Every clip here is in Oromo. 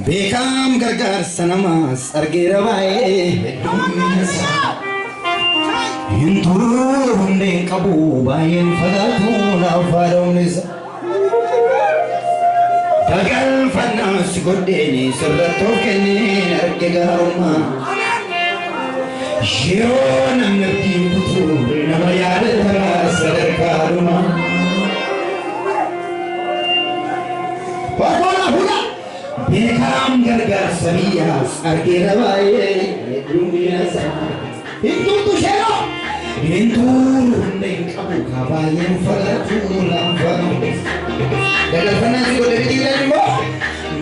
Bekam gargar sanamas argira bae Yuntur hunde kabu bayen fadatu na faronis Dagal fanas godeni sirrato keni argegaruma Shiron amnati putu namayar tara sadarkaruma Pagona hula Bekam gargar samiyas argira bae dunia sa Hindu tu shero Hindu hunde kabu kabayen fadatu na faronis Dagal fanas godeni limo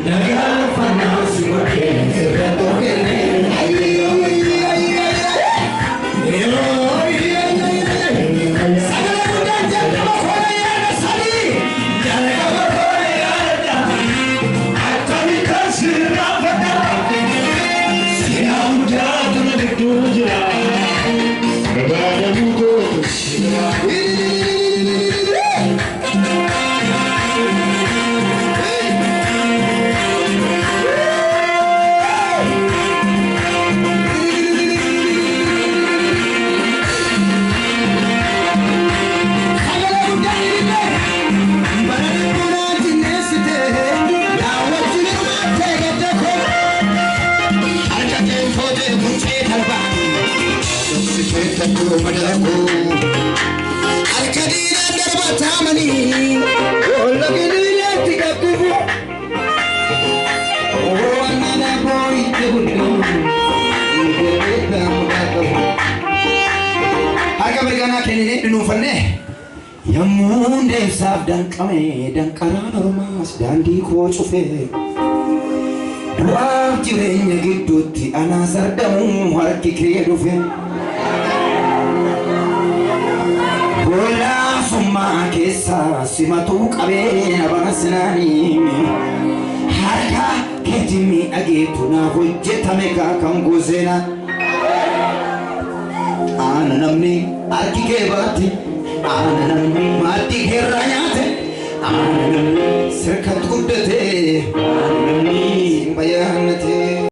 Dagal fanas godeni sirrato keni الكدير دربة تامني ولا كدير تكتفو وانا بوي تقولون هاكا بريغانا كنيني دنوفنه يمون ديساف دنكامي دنكاران رماس داندي كوچوفه دوام جيرينيا گيدوتي انا سردمو هاركي كريدوفه ولا فما كيسا سماتو قبين بنسناني حركة كتمي أجيتنا وجتامي كم غوزنا أنا نمني أركي كباتي أنا نمني ماتي كرانياتي أنا نمني سركت قدتي أنا نمني بيانتي